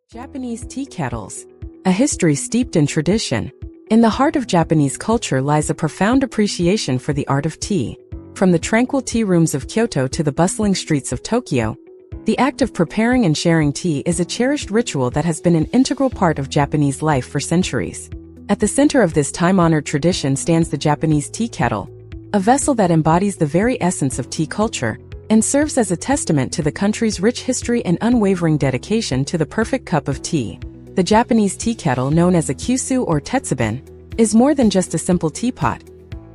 Japanese tea kettles. A history steeped in tradition. In the heart of Japanese culture lies a profound appreciation for the art of tea. From the tranquil tea rooms of Kyoto to the bustling streets of Tokyo, the act of preparing and sharing tea is a cherished ritual that has been an integral part of Japanese life for centuries. At the center of this time-honored tradition stands the Japanese tea kettle, a vessel that embodies the very essence of tea culture and serves as a testament to the country's rich history and unwavering dedication to the perfect cup of tea. The Japanese tea kettle, known as a Cusu or Tetsubin, is more than just a simple teapot.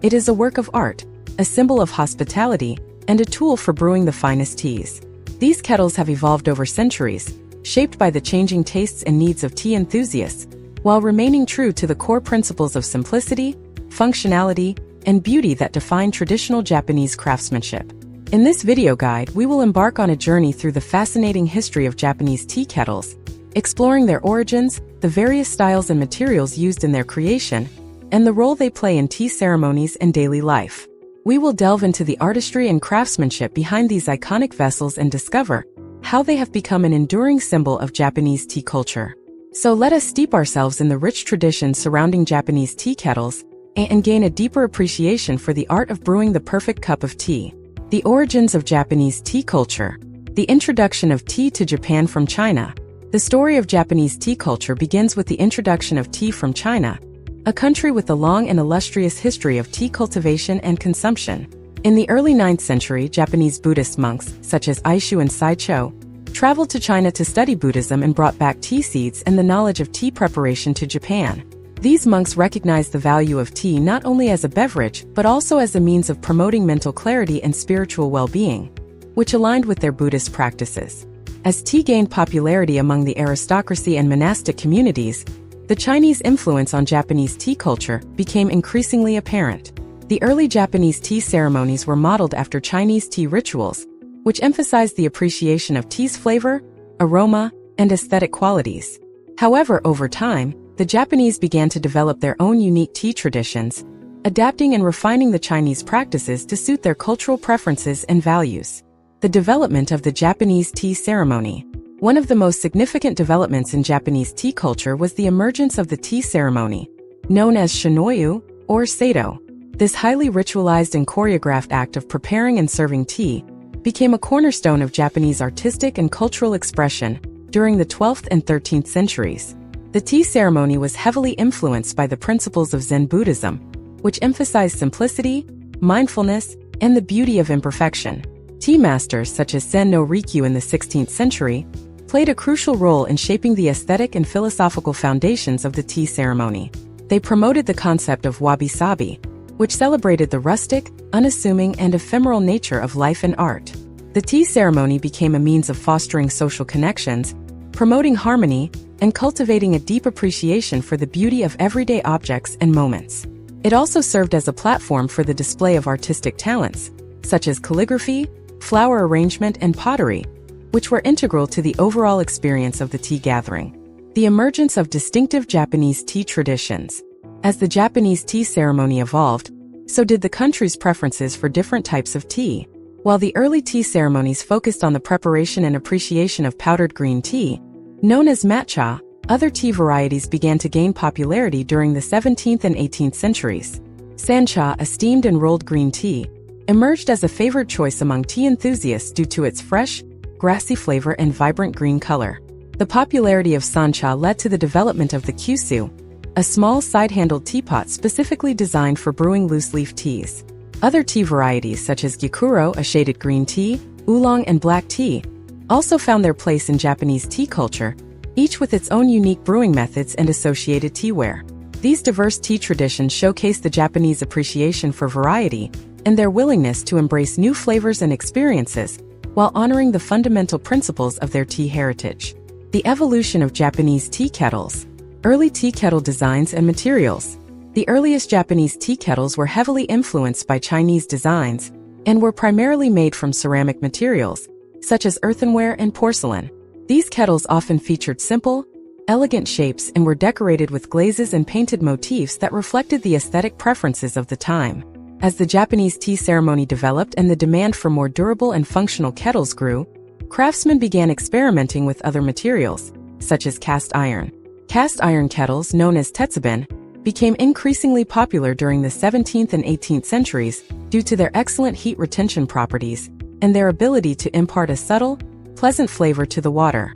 It is a work of art, a symbol of hospitality, and a tool for brewing the finest teas. These kettles have evolved over centuries, shaped by the changing tastes and needs of tea enthusiasts, while remaining true to the core principles of simplicity, functionality, and beauty that define traditional Japanese craftsmanship. In this video guide, we will embark on a journey through the fascinating history of Japanese tea kettles, exploring their origins, the various styles and materials used in their creation, and the role they play in tea ceremonies and daily life. We will delve into the artistry and craftsmanship behind these iconic vessels and discover how they have become an enduring symbol of Japanese tea culture. So let us steep ourselves in the rich traditions surrounding Japanese tea kettles and gain a deeper appreciation for the art of brewing the perfect cup of tea. The origins of Japanese tea culture. The introduction of tea to Japan from China. The story of Japanese tea culture begins with the introduction of tea from China, a country with a long and illustrious history of tea cultivation and consumption. In the early 9th century, Japanese Buddhist monks, such as Aishu and Saicho, traveled to China to study Buddhism and brought back tea seeds and the knowledge of tea preparation to Japan. These monks recognized the value of tea not only as a beverage, but also as a means of promoting mental clarity and spiritual well-being, which aligned with their Buddhist practices. As tea gained popularity among the aristocracy and monastic communities, the Chinese influence on Japanese tea culture became increasingly apparent. The early Japanese tea ceremonies were modeled after Chinese tea rituals, which emphasized the appreciation of tea's flavor, aroma, and aesthetic qualities. However, over time, the Japanese began to develop their own unique tea traditions, adapting and refining the Chinese practices to suit their cultural preferences and values. The development of the Japanese tea ceremony. One of the most significant developments in Japanese tea culture was the emergence of the tea ceremony, known as shinoyu or sado. This highly ritualized and choreographed act of preparing and serving tea became a cornerstone of Japanese artistic and cultural expression during the 12th and 13th centuries. The tea ceremony was heavily influenced by the principles of Zen Buddhism, which emphasized simplicity, mindfulness, and the beauty of imperfection. Tea masters such as Sen no Rikyu in the 16th century played a crucial role in shaping the aesthetic and philosophical foundations of the tea ceremony. They promoted the concept of wabi-sabi, which celebrated the rustic, unassuming, and ephemeral nature of life and art. The tea ceremony became a means of fostering social connections, promoting harmony, and cultivating a deep appreciation for the beauty of everyday objects and moments. It also served as a platform for the display of artistic talents, such as calligraphy, flower arrangement, and pottery, which were integral to the overall experience of the tea gathering. The emergence of distinctive Japanese tea traditions. As the Japanese tea ceremony evolved, so did the country's preferences for different types of tea. While the early tea ceremonies focused on the preparation and appreciation of powdered green tea, known as matcha, other tea varieties began to gain popularity during the 17th and 18th centuries. Sancha, a steamed and rolled green tea, emerged as a favored choice among tea enthusiasts due to its fresh, grassy flavor and vibrant green color. The popularity of sancha led to the development of the Cusu, a small side-handled teapot specifically designed for brewing loose-leaf teas. Other tea varieties such as gyokuro, a shaded green tea, oolong, and black tea also found their place in Japanese tea culture, each with its own unique brewing methods and associated teaware. These diverse tea traditions showcase the Japanese appreciation for variety and their willingness to embrace new flavors and experiences while honoring the fundamental principles of their tea heritage. The evolution of Japanese tea kettles. Early tea kettle designs and materials. The earliest Japanese tea kettles were heavily influenced by Chinese designs and were primarily made from ceramic materials, such as earthenware and porcelain. These kettles often featured simple, elegant shapes and were decorated with glazes and painted motifs that reflected the aesthetic preferences of the time. As the Japanese tea ceremony developed and the demand for more durable and functional kettles grew, craftsmen began experimenting with other materials, such as cast iron. Cast iron kettles, known as Tetsubin, became increasingly popular during the 17th and 18th centuries due to their excellent heat retention properties and their ability to impart a subtle, pleasant flavor to the water.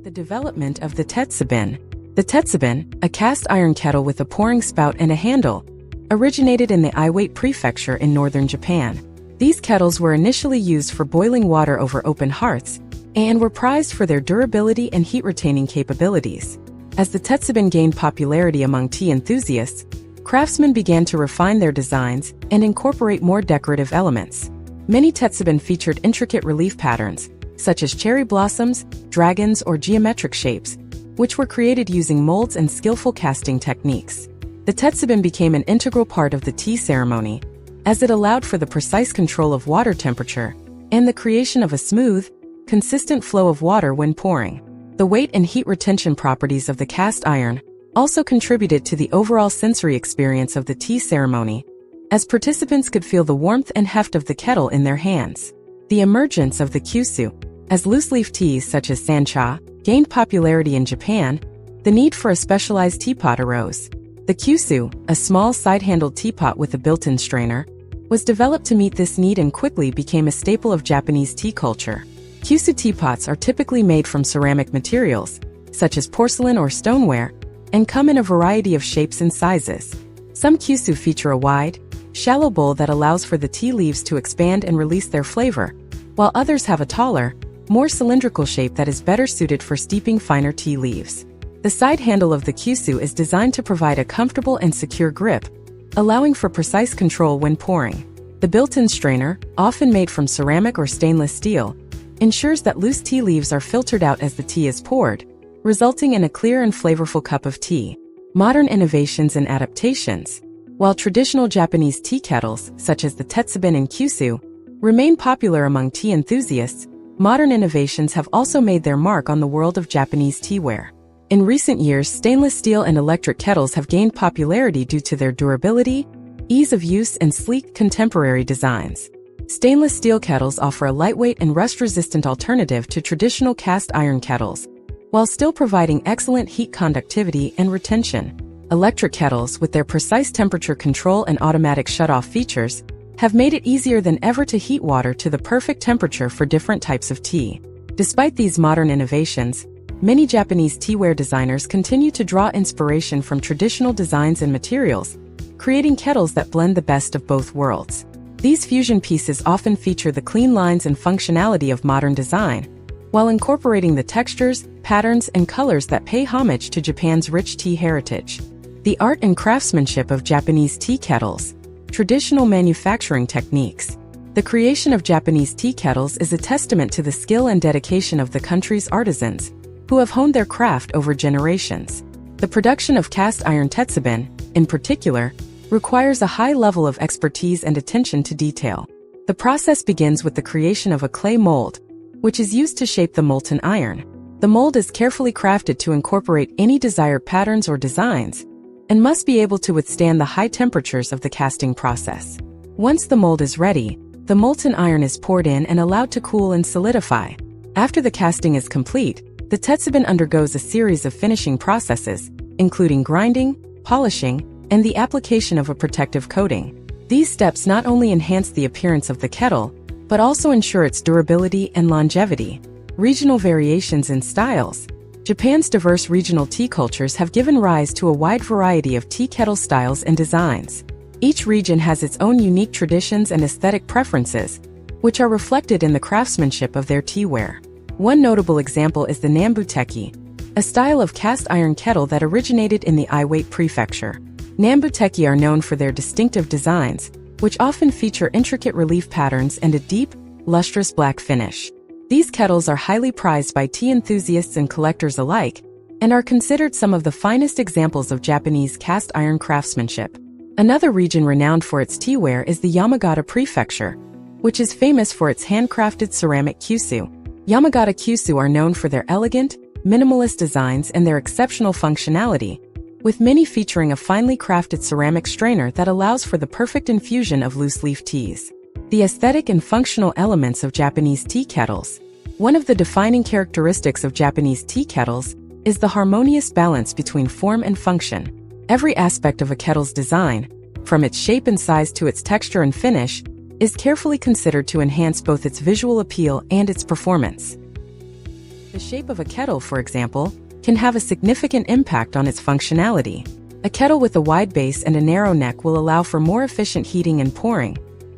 The development of the Tetsubin. The Tetsubin, a cast iron kettle with a pouring spout and a handle, originated in the Iwate Prefecture in northern Japan. These kettles were initially used for boiling water over open hearths and were prized for their durability and heat-retaining capabilities. As the Tetsubin gained popularity among tea enthusiasts, craftsmen began to refine their designs and incorporate more decorative elements. Many Tetsubin featured intricate relief patterns, such as cherry blossoms, dragons, or geometric shapes, which were created using molds and skillful casting techniques. The Tetsubin became an integral part of the tea ceremony, as it allowed for the precise control of water temperature and the creation of a smooth, consistent flow of water when pouring. The weight and heat retention properties of the cast iron also contributed to the overall sensory experience of the tea ceremony, as participants could feel the warmth and heft of the kettle in their hands. The emergence of the Cusu, as loose-leaf teas such as sancha gained popularity in Japan, the need for a specialized teapot arose. The Cusu, a small side-handled teapot with a built-in strainer, was developed to meet this need and quickly became a staple of Japanese tea culture. Cusu teapots are typically made from ceramic materials, such as porcelain or stoneware, and come in a variety of shapes and sizes. Some Cusu feature a wide, shallow bowl that allows for the tea leaves to expand and release their flavor, while others have a taller, more cylindrical shape that is better suited for steeping finer tea leaves. The side handle of the Cusu is designed to provide a comfortable and secure grip, allowing for precise control when pouring. The built-in strainer, often made from ceramic or stainless steel, ensures that loose tea leaves are filtered out as the tea is poured, resulting in a clear and flavorful cup of tea. Modern innovations and adaptations. While traditional Japanese tea kettles, such as the Tetsubin and Cusu, remain popular among tea enthusiasts, modern innovations have also made their mark on the world of Japanese teaware. In recent years, stainless steel and electric kettles have gained popularity due to their durability, ease of use, and sleek contemporary designs. Stainless steel kettles offer a lightweight and rust-resistant alternative to traditional cast iron kettles, while still providing excellent heat conductivity and retention. Electric kettles, with their precise temperature control and automatic shut-off features, have made it easier than ever to heat water to the perfect temperature for different types of tea. Despite these modern innovations, many Japanese teaware designers continue to draw inspiration from traditional designs and materials, creating kettles that blend the best of both worlds. These fusion pieces often feature the clean lines and functionality of modern design, while incorporating the textures, patterns, and colors that pay homage to Japan's rich tea heritage. The art and craftsmanship of Japanese tea kettles. Traditional manufacturing techniques. The creation of Japanese tea kettles is a testament to the skill and dedication of the country's artisans, who have honed their craft over generations. The production of cast iron Tetsubin, in particular, requires a high level of expertise and attention to detail. The process begins with the creation of a clay mold, which is used to shape the molten iron. The mold is carefully crafted to incorporate any desired patterns or designs, and must be able to withstand the high temperatures of the casting process. Once the mold is ready, the molten iron is poured in and allowed to cool and solidify. After the casting is complete, the Tetsubin undergoes a series of finishing processes, including grinding, polishing, and the application of a protective coating. These steps not only enhance the appearance of the kettle, but also ensure its durability and longevity. Regional variations in styles. Japan's diverse regional tea cultures have given rise to a wide variety of tea kettle styles and designs. Each region has its own unique traditions and aesthetic preferences, which are reflected in the craftsmanship of their teaware. One notable example is the Nambuteki, a style of cast iron kettle that originated in the Iwate Prefecture. Nambuteki are known for their distinctive designs, which often feature intricate relief patterns and a deep, lustrous black finish. These kettles are highly prized by tea enthusiasts and collectors alike, and are considered some of the finest examples of Japanese cast iron craftsmanship. Another region renowned for its teaware is the Yamagata Prefecture, which is famous for its handcrafted ceramic Cusu. Yamagata Cusu are known for their elegant, minimalist designs and their exceptional functionality, with many featuring a finely crafted ceramic strainer that allows for the perfect infusion of loose-leaf teas. The aesthetic and functional elements of Japanese tea kettles. One of the defining characteristics of Japanese tea kettles is the harmonious balance between form and function. Every aspect of a kettle's design, from its shape and size to its texture and finish, is carefully considered to enhance both its visual appeal and its performance. The shape of a kettle, for example, can have a significant impact on its functionality. A kettle with a wide base and a narrow neck will allow for more efficient heating and pouring,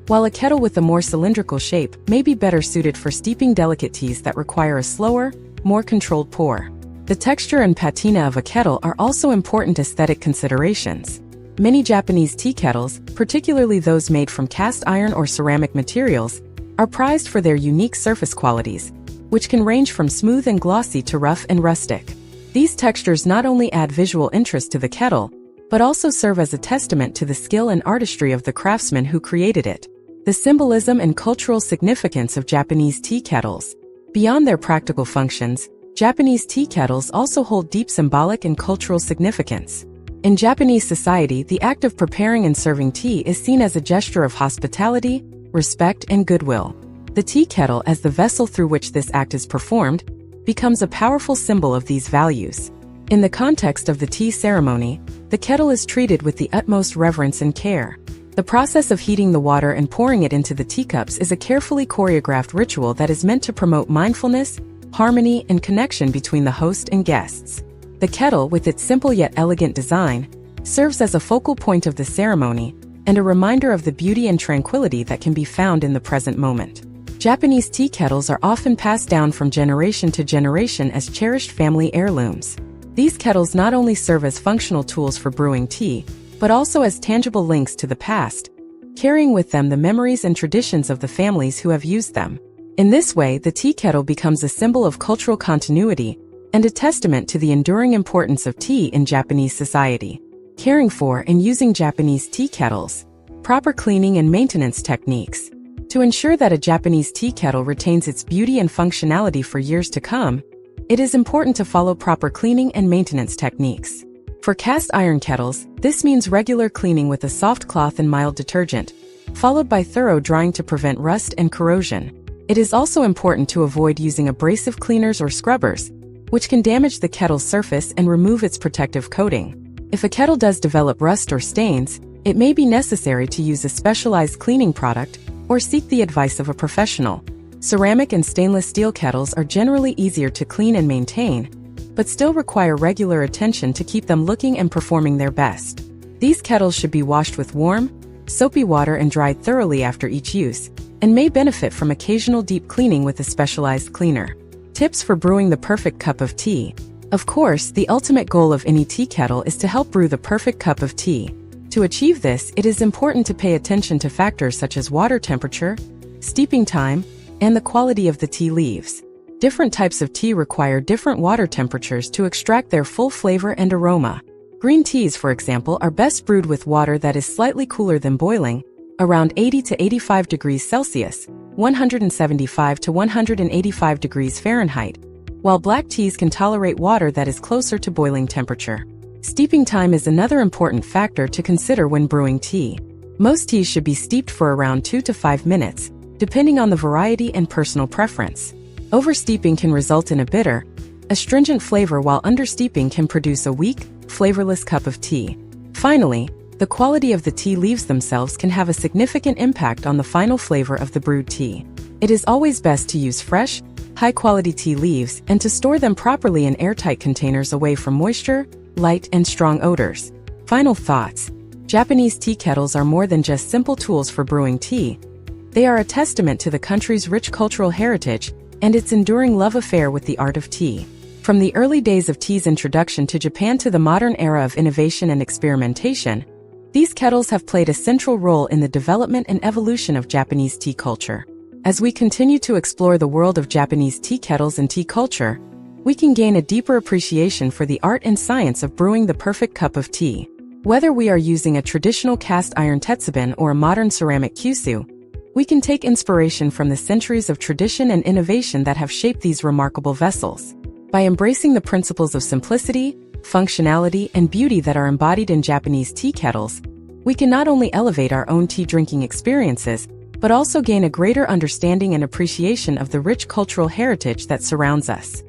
while a kettle with a more cylindrical shape may be better suited for steeping delicate teas that require a slower, more controlled pour. The texture and patina of a kettle are also important aesthetic considerations. Many Japanese tea kettles, particularly those made from cast iron or ceramic materials, are prized for their unique surface qualities, which can range from smooth and glossy to rough and rustic. These textures not only add visual interest to the kettle, but also serve as a testament to the skill and artistry of the craftsman who created it. The symbolism and cultural significance of Japanese tea kettles. Beyond their practical functions, Japanese tea kettles also hold deep symbolic and cultural significance. In Japanese society, the act of preparing and serving tea is seen as a gesture of hospitality, respect, and goodwill. The tea kettle, as the vessel through which this act is performed, becomes a powerful symbol of these values. In the context of the tea ceremony, the kettle is treated with the utmost reverence and care. The process of heating the water and pouring it into the teacups is a carefully choreographed ritual that is meant to promote mindfulness, harmony, and connection between the host and guests. The kettle, with its simple yet elegant design, serves as a focal point of the ceremony and a reminder of the beauty and tranquility that can be found in the present moment. Japanese tea kettles are often passed down from generation to generation as cherished family heirlooms. These kettles not only serve as functional tools for brewing tea, but also as tangible links to the past, carrying with them the memories and traditions of the families who have used them. In this way, the tea kettle becomes a symbol of cultural continuity and a testament to the enduring importance of tea in Japanese society. Caring for and using Japanese tea kettles. Proper cleaning and maintenance techniques. To ensure that a Japanese tea kettle retains its beauty and functionality for years to come, it is important to follow proper cleaning and maintenance techniques. For cast iron kettles, this means regular cleaning with a soft cloth and mild detergent, followed by thorough drying to prevent rust and corrosion. It is also important to avoid using abrasive cleaners or scrubbers, which can damage the kettle's surface and remove its protective coating. If a kettle does develop rust or stains, it may be necessary to use a specialized cleaning product or seek the advice of a professional. Ceramic and stainless steel kettles are generally easier to clean and maintain, but still require regular attention to keep them looking and performing their best. These kettles should be washed with warm, soapy water and dried thoroughly after each use, and may benefit from occasional deep cleaning with a specialized cleaner. Tips for brewing the perfect cup of tea. Of course, the ultimate goal of any tea kettle is to help brew the perfect cup of tea. To achieve this, it is important to pay attention to factors such as water temperature, steeping time, and the quality of the tea leaves. Different types of tea require different water temperatures to extract their full flavor and aroma. Green teas, for example, are best brewed with water that is slightly cooler than boiling, around 80 to 85 degrees Celsius, 175 to 185 degrees Fahrenheit, while black teas can tolerate water that is closer to boiling temperature. Steeping time is another important factor to consider when brewing tea. Most teas should be steeped for around 2 to 5 minutes, depending on the variety and personal preference. Oversteeping can result in a bitter, astringent flavor, while understeeping can produce a weak, flavorless cup of tea. Finally, the quality of the tea leaves themselves can have a significant impact on the final flavor of the brewed tea. It is always best to use fresh, high-quality tea leaves and to store them properly in airtight containers away from moisture, light, and strong odors. Final thoughts. Japanese tea kettles are more than just simple tools for brewing tea. They are a testament to the country's rich cultural heritage and its enduring love affair with the art of tea. From the early days of tea's introduction to Japan to the modern era of innovation and experimentation, these kettles have played a central role in the development and evolution of Japanese tea culture. As we continue to explore the world of Japanese tea kettles and tea culture, we can gain a deeper appreciation for the art and science of brewing the perfect cup of tea. Whether we are using a traditional cast iron Tetsubin or a modern ceramic Cusu, we can take inspiration from the centuries of tradition and innovation that have shaped these remarkable vessels. By embracing the principles of simplicity, functionality, and beauty that are embodied in Japanese tea kettles, we can not only elevate our own tea drinking experiences, but also gain a greater understanding and appreciation of the rich cultural heritage that surrounds us.